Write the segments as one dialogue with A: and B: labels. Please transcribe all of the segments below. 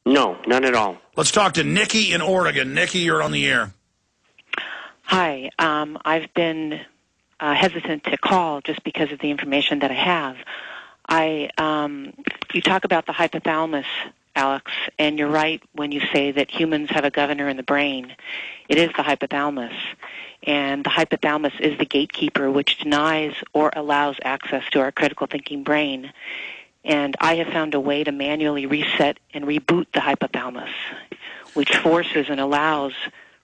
A: No, none at all.
B: Let's talk to Nikki in Oregon. Nikki, you're on the air.
C: Hi. I've been hesitant to call just because of the information that I have. You talk about the hypothalamus, Alex, and you're right when you say that humans have a governor in the brain. It is the hypothalamus, and the hypothalamus is the gatekeeper which denies or allows access to our critical thinking brain. And I have found a way to manually reset and reboot the hypothalamus, which forces and allows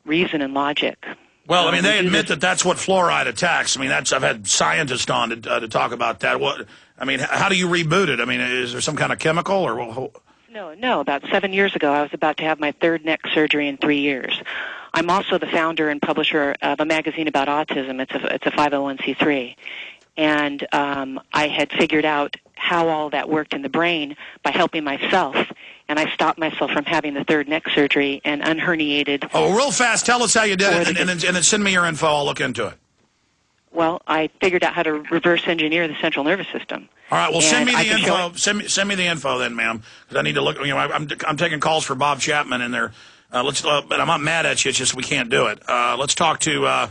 C: reason and logic.
B: Well, I mean, they admit that that's what fluoride attacks. I mean, I've had scientists on to talk about that. How do you reboot it? I mean, is there some kind of chemical or?
C: No. About 7 years ago, I was about to have my third neck surgery in 3 years. I'm also the founder and publisher of a magazine about autism. It's a 501c3. And I had figured out how all that worked in the brain by helping myself, and I stopped myself from having the third neck surgery and unherniated.
B: Oh, real fast, tell us how you did it, and then send me your info. I'll look into it.
C: Well, I figured out how to reverse engineer the central nervous system.
B: All right, well, send me the info. Send me the info then, ma'am, because I need to look. You know, I'm taking calls for Bob Chapman, and but I'm not mad at you. It's just we can't do it. Let's talk to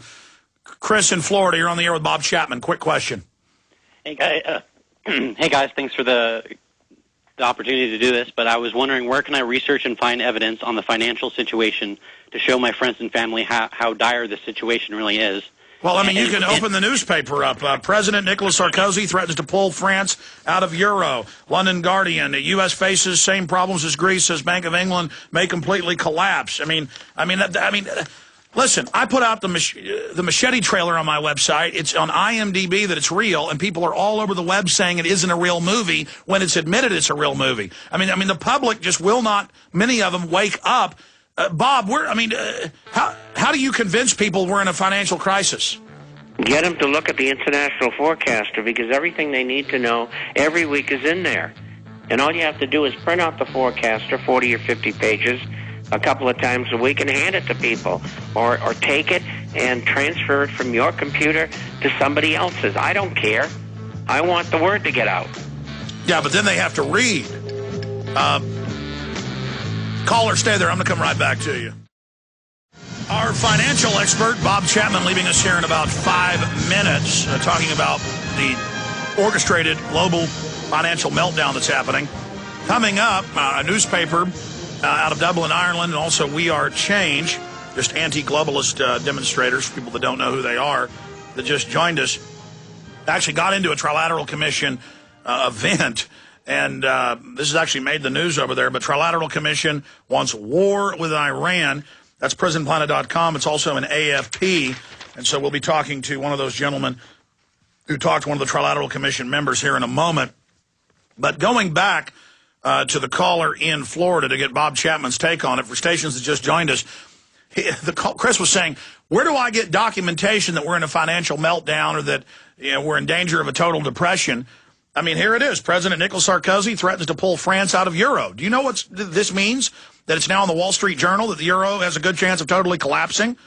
B: Chris in Florida. You're on the air with Bob Chapman. Quick question.
D: Hey, guys. Thanks for the opportunity to do this, but I was wondering, where can I research and find evidence on the financial situation to show my friends and family how dire the situation really is?
B: Well, I mean, you can open the newspaper up. President Nicolas Sarkozy threatens to pull France out of Euro. London Guardian, the U.S. faces same problems as Greece, says Bank of England may completely collapse. I mean, listen, I put out the machete trailer on my website. It's on IMDb that it's real, and people are all over the web saying it isn't a real movie when it's admitted it's a real movie. I mean, the public just will not, many of them, wake up. Bob, how do you convince people we're in a financial crisis?
A: Get them to look at the international forecaster, because everything they need to know every week is in there. And all you have to do is print out the forecaster, 40 or 50 pages, a couple of times a week, and hand it to people. Or take it and transfer it from your computer to somebody else's. I don't care. I want the word to get out.
B: Yeah, but then they have to read. Caller, stay there. I'm going to come right back to you. Our financial expert, Bob Chapman, leaving us here in about 5 minutes, talking about the orchestrated global financial meltdown that's happening. Coming up, a newspaper out of Dublin, Ireland, and also We Are Change, just anti-globalist demonstrators, for people that don't know who they are, that just joined us, actually got into a Trilateral Commission event. And this has actually made the news over there. But Trilateral Commission wants war with Iran. That's prisonplanet.com. It's also an AFP. And so we'll be talking to one of those gentlemen who talked to one of the Trilateral Commission members here in a moment. But going back to the caller in Florida to get Bob Chapman's take on it, for stations that just joined us, Chris was saying, where do I get documentation that we're in a financial meltdown or that we're in danger of a total depression? I mean, here it is. President Nicolas Sarkozy threatens to pull France out of Euro. Do you know what this means? That it's now in the Wall Street Journal that the Euro has a good chance of totally collapsing?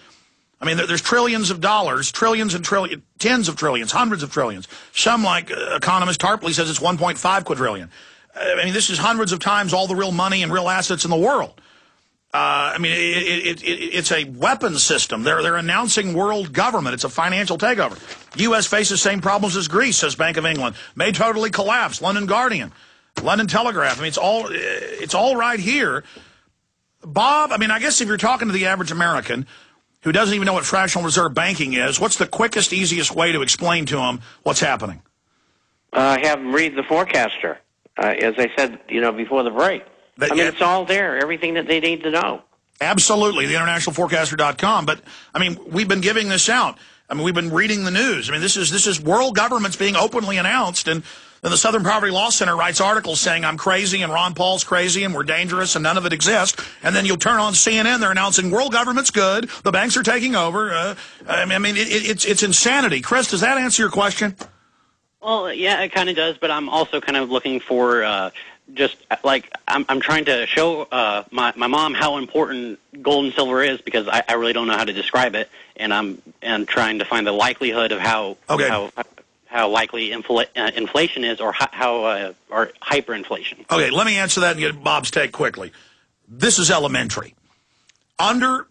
B: I mean, there's trillions of dollars, trillions and trillions, tens of trillions, hundreds of trillions. Some, like economist Tarpley, says it's 1.5 quadrillion. I mean, this is hundreds of times all the real money and real assets in the world. I mean, it's a weapons system. They're announcing world government. It's a financial takeover. U.S. faces same problems as Greece, says Bank of England. May totally collapse. London Guardian, London Telegraph. I mean, it's all right here. Bob, I mean, I guess if you're talking to the average American who doesn't even know what fractional reserve banking is, what's the quickest, easiest way to explain to them what's happening?
A: Have them read the forecaster, as I said, before the break. I mean, it's all there, everything that they need to know. Absolutely,
B: the internationalforecaster.com. But, I mean, we've been giving this out. I mean, we've been reading the news. I mean, this is world governments being openly announced. And then the Southern Poverty Law Center writes articles saying I'm crazy and Ron Paul's crazy and we're dangerous and none of it exists. And then you'll turn on CNN, they're announcing world government's good, the banks are taking over. I mean, it's insanity. Chris, does that answer your question?
D: Well, yeah, it kind of does, but I'm also kind of looking for just like I'm trying to show my mom how important gold and silver is, because I really don't know how to describe it, and I'm trying to find the likelihood of how likely inflation is, or hyperinflation.
B: Okay, let me answer that and get Bob's take quickly. This is elementary. Under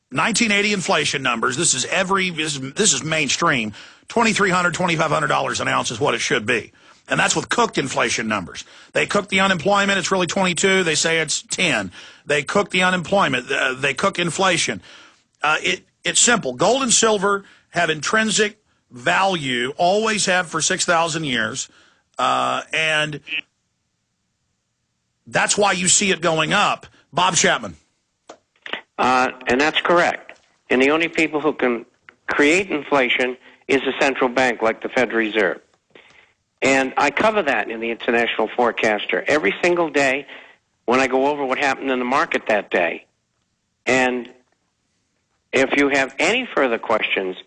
B: 1980 inflation numbers, this is mainstream, $2,300, $2,500 an ounce is what it should be. And that's with cooked inflation numbers. They cook the unemployment, it's really 22. They say it's 10. They cook the unemployment. They cook inflation. It's simple. Gold and silver have intrinsic value, always have for 6,000 years. And that's why you see it going up. Bob Chapman.
A: And that's correct. And the only people who can create inflation is a central bank like the Federal Reserve. And I cover that in the International Forecaster every single day when I go over what happened in the market that day. And if you have any further questions,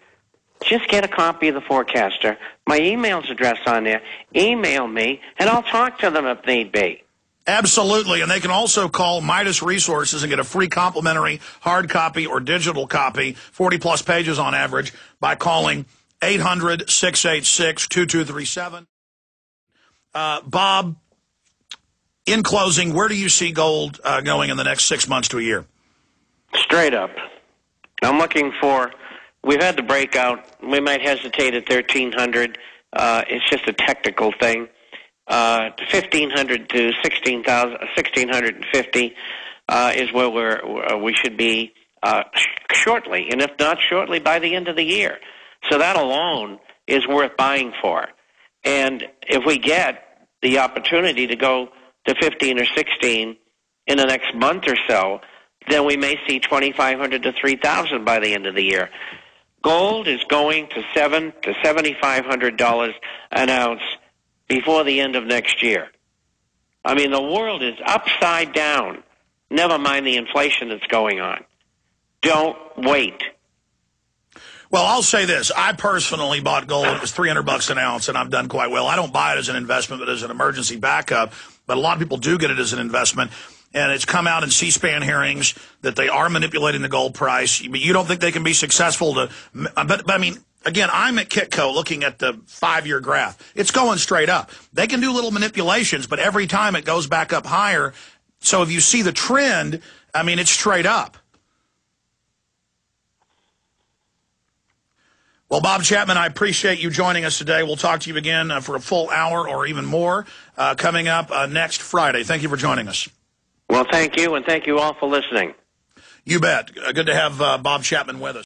A: just get a copy of the Forecaster. My email's addressed on there. Email me, and I'll talk to them if need be.
B: Absolutely, and they can also call Midas Resources and get a free complimentary hard copy or digital copy, 40-plus pages on average, by calling 800-686-2237. Bob, in closing, where do you see gold going in the next 6 months to a year?
A: Straight up. I'm looking for, we've had the breakout. We might hesitate at 1,300. It's just a technical thing. 1,500 to 16,000, 1,650 is where we should be shortly, and if not shortly, by the end of the year. So that alone is worth buying for. And if we get the opportunity to go to 15 or 16 in the next month or so, then we may see 2,500 to 3,000 by the end of the year. Gold is going to $700 to $7,500 an ounce before the end of next year. I mean, the world is upside down. Never mind the inflation that's going on. Don't wait.
B: Well, I'll say this. I personally bought gold. It was $300 an ounce, and I've done quite well. I don't buy it as an investment, but as an emergency backup. But a lot of people do get it as an investment. And it's come out in C-SPAN hearings that they are manipulating the gold price. But you don't think they can be successful to... But I mean, again, I'm at Kitco looking at the 5-year graph. It's going straight up. They can do little manipulations, but every time it goes back up higher. So if you see the trend, I mean, it's straight up. Well, Bob Chapman, I appreciate you joining us today. We'll talk to you again for a full hour or even more coming up next Friday. Thank you for joining us.
A: Well, thank you, and thank you all for listening.
B: You bet. Good to have Bob Chapman with us.